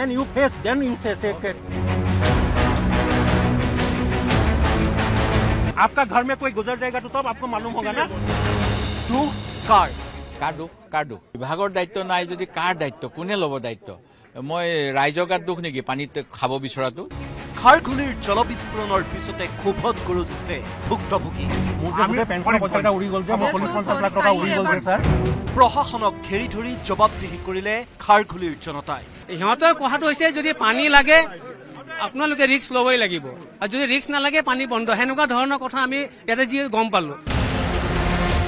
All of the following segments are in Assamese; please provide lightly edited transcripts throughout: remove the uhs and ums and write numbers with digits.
when you face, then you say it. आपका घर में कोई गुजर जाएगा तो तब आपको मालूम होगा ना। দুখ কাৰ কাৰ দুখ বিভাগৰ দায়িত্ব নাই যদি কাৰ দায়িত্ব কোনে ল'ব দায়িত্ব মই ৰাইজৰ গাত দুখ নেকি পানীত খাব বিচৰাটো খাৰঘুলিৰ জলবিস্ফোৰণৰ পিছতে ক্ষোভত গৰজিছে ভুক্তভোগী প্ৰশাসনক ঘেৰি ধৰি জবাবদিহি কৰিলে খাৰঘুলিৰ জনতাই সিহঁতৰ কথাটো হৈছে যদি পানী লাগে আপোনালোকে ৰিস্ক ল'বই লাগিব আৰু যদি ৰিস্ক নালাগে পানী বন্ধ হেনেকুৱা ধৰণৰ কথা আমি ইয়াতে যি গম পালো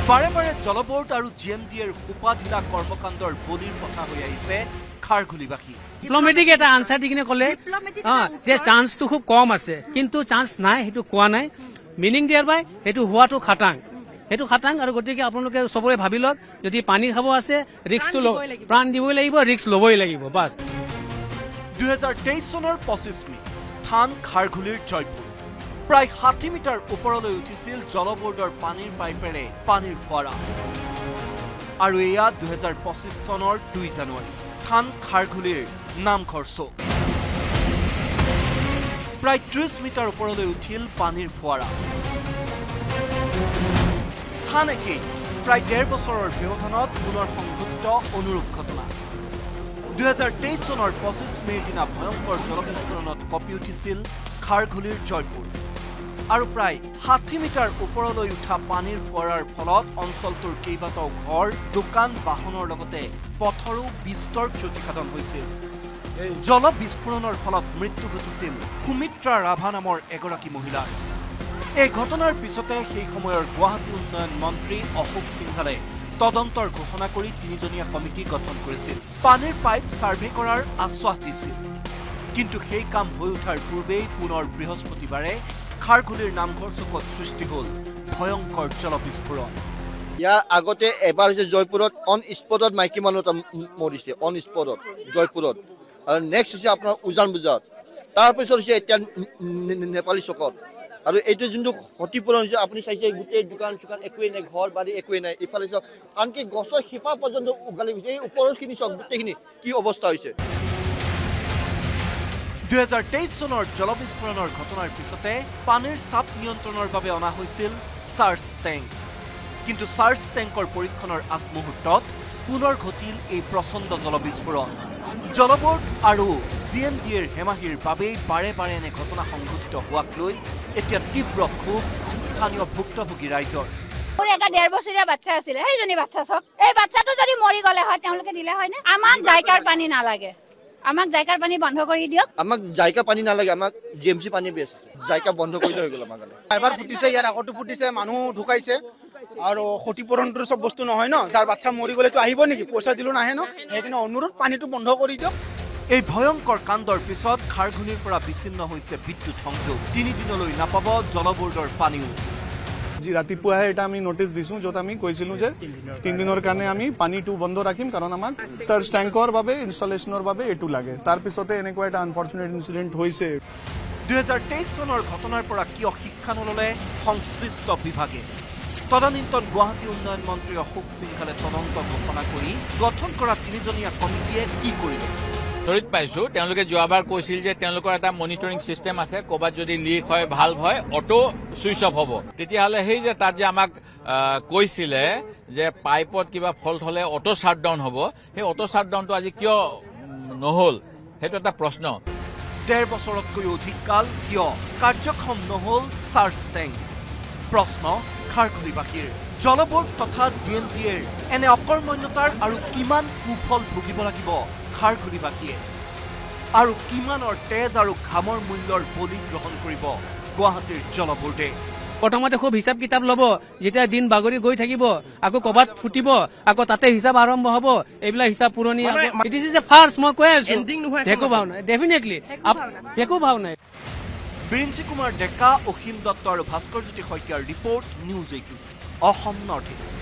বাৰে বাৰে জলবোৰ্ড আৰু জিএমডিএৰ উপাধিলা কৰ্মকাণ্ডৰ বলিৰ কথা হৈ আহিছে খাৰঘুলিবাসী ডিপ্লমেটিক এটা আনসাৰ দি কিনে ক'লে যে চান্সটো খুব কম আছে কিন্তু চান্স নাই সেইটো কোৱা নাই মিনিং দিয়াৰ বাই সেইটো হোৱাটো খাটাং সেইটো খাটাং আৰু গতিকে আপোনালোকে সবৰে ভাবি লওক যদি পানী খাব আছে ৰিস্কটো প্ৰাণ দিবই লাগিব ৰিস্ক ল'বই লাগিব বাস 2023 চনৰ 25 মে স্থান খাৰঘুলিৰ জয়পুৰ প্ৰায় 60 মিটাৰ ওপৰলৈ উঠিছিল জলবোৰ্ডৰ পানীৰ পাইপেৰে পানীৰ ফোৱাৰা আৰু এয়া 2025 চনৰ 2 জানুৱাৰী স্থান খাৰঘুলিৰ নামঘৰ চৌক প্ৰায় 30 মিটাৰ ওপৰলৈ উঠিল পানীৰ ফোৱাৰা স্থান একেই প্ৰায় 1.5 বছৰৰ ব্যৱধানত পুনৰ সংঘটিত অনুৰূপ ঘটনা 2023 চনৰ 25 মেৰ দিনা ভয়ংকৰ জলবিস্ফোৰণত কঁপি উঠিছিল খাৰঘুলিৰ জয়পুৰ আৰু প্ৰায় 60 মিটাৰ ওপৰলৈ উঠা পানীৰ ফোৱাৰাৰ ফলত অঞ্চলটোৰ কেইবাটাও ঘৰ দোকান বাহনৰ লগতে পথৰো বিস্তৰ ক্ষতিসাধন হৈছিল জলবিস্ফোৰণৰ ফলত মৃত্যু ঘটিছিল সুমিত্ৰা ৰাভা নামৰ এগৰাকী মহিলাৰ এই ঘটনাৰ পিছতে সেই সময়ৰ গুৱাহাটী উন্নয়ন মন্ত্ৰী অশোক সিংহালে তদন্তৰ ঘোষণা কৰি 3জনীয়া কমিটি গঠন কৰিছিল পানীৰ পাইপ সাৰ্ভে কৰাৰ আশ্বাস দিছিল কিন্তু সেই কাম হৈ উঠাৰ পূৰ্বেই পুনৰ বৃহস্পতিবাৰে খাৰঘুলিৰ নামঘৰ চকত সৃষ্টি হ'ল ভয়ংকৰ জলবিস্ফোৰণ ইয়াৰ আগতে এবাৰ হৈছে জয়পুৰত অন স্পটত মাইকী মানুহ এটা মৰিছে অন স্পটত জয়পুৰত আৰু নেক্সট হৈছে আপোনাৰ উজান বজাৰত তাৰপিছত হৈছে এতিয়া নেপালী চকত আৰু এইটো যোনটো ক্ষতিপূৰণ হৈছে আপুনি চাইছে গোটেই দোকান চোকান একোৱেই নাই ঘৰ বাৰী একোৱেই নাই ইফালে চাওক আনকি গছৰ শিপা পৰ্যন্ত উঘালি গৈছে এই ওপৰৰখিনি চাওক গোটেইখিনি কি অৱস্থা হৈছে 2023 চনৰ জলবিস্ফোৰণৰ ঘটনাৰ পিছতে পানীৰ চাপ নিয়ন্ত্ৰণৰ বাবে অনা হৈছিল চাৰ্জ টেংক কিন্তু চাৰ্জ টেংকৰ পৰীক্ষণৰ আগমুহূৰ্তত পুনৰ ঘটিল এই প্ৰচণ্ড জলবিস্ফোৰণ জলবোৰ্ড আৰু জিএমডিএৰ হেমাহিৰ বাবেই বাৰে বাৰে এনে ঘটনা সংঘটিত হোৱাক লৈ এতিয়া তীব্ৰ ক্ষোভ স্থানীয় ভুক্তভোগী ৰাইজৰ মোৰ এটা 1.5 বছৰীয়া বাচ্চা আছিল সেইজনী বাচ্চা চক এই বাচ্চাটো যদি মৰি গলে হয় তেওঁলোকে দিলে হয় না আমাক জায়কাৰ পানী নালাগে আমাক জায়কাৰ পানী বন্ধ কৰি দিয়ক আমাক জায়কা পানী নালাগে আমাক জিএমসি পানী বেছ জায়কা বন্ধ কৰি হৈ গ'ল আমাক এবাৰ ফুটিছে ইয়াৰ আগতো ফুটিছে মানুহ ঢুকাইছে আৰু ক্ষতিপূৰণটো সব বস্তু নহয় ন যাৰ বাচ্চা মৰি গলেতো আহিব নেকি পইচা দিলো নাহে ন সেইকাৰণে অনুৰোধ পানীটো বন্ধ কৰি দিয়ক এই ভয়ংকৰ কাণ্ডৰ পিছত খাৰঘুলিৰ পৰা বিচ্ছিন্ন হৈছে বিদ্যুৎ সংযোগ 3 দিনলৈ নাপাব জলবোৰ্ডৰ পানীও জি ৰাতিপুৱাহে এটা আমি নোটিছ দিছো যত আমি কৈছিলো যে 3 দিনৰ কাৰণে আমি পানীটো বন্ধ ৰাখিম কাৰণ আমাক চাৰ্জ ট্যাঙ্কৰ বাবে ইনষ্টলেচনৰ বাবে এটু লাগে তাৰ পিছতে এনেকুৱা এটা আনফৰচুনেট ইনসিডেন্ট হৈছে 2023 চনৰ ঘটনাৰ পৰা কিয় শিক্ষা নললে সংশ্লিষ্ট বিভাগে তদানীন্তন গুৱাহাটী উন্নয়ন মন্ত্ৰী অশোক সিংহালে তদন্ত ঘোষণা কৰি গঠন কৰা 3জনীয়া কমিটিয়ে কি কৰিলে তৰিত পাইছো তেওঁলোকে যোৱাবাৰ কৈছিল যে তেওঁলোকৰ এটা মনিটৰিং সিস্টেম আছে ক'বাত যদি লিক হয় ভালভ হয় অটো সুইচ অফ হ'ব তেতিয়াহলে সেই যে তাত যে আমাক কৈছিলে যে পাইপত কিবা ফল্ট হলে অটো শাটডাউন হ'ব সেই অটো শাটডাউনটো আজি কিয় নহল সেইটো এটা প্ৰশ্ন 1.5 বছৰতকৈ অধিক কাল কিয় কাৰ্যক্ষম নহল চাৰ্জ টেংক প্ৰশ্ন খাৰঘুলিবাসীৰ জলবোৰ্ড তথা জিএমডিএৰ এনে অকৰ্মণ্যতাৰ আৰু কিমান কুফল ভুগিব লাগিব খাৰঘুলিবাসীয়ে আৰু কিমানৰ তেজ আৰু ঘামৰ মূল্যৰ বলি গ্ৰহণ কৰিব গুৱাহাটীৰ জলবোৰ্ডে প্ৰথমতে খুব হিচাপ কিতাপ ল'ব যেতিয়া দিন বাগৰি গৈ থাকিব আকৌ কবাত ফুটিব আকৌ তাতে হিচাপ আৰম্ভ হ'ব এইবিলাক হিচাপ পুৰণি ইট ইজ এ ফাৰ্ষ্ট মই কৈ আছো একো ভাৱ নাই ডেফিনেটলি একো ভাৱ নাই বিৰিঞ্চি কুমাৰ ডেকা অসীম দত্ত আৰু ভাস্কৰ জ্যোতি শইকীয়াৰ report news 18 Assam north east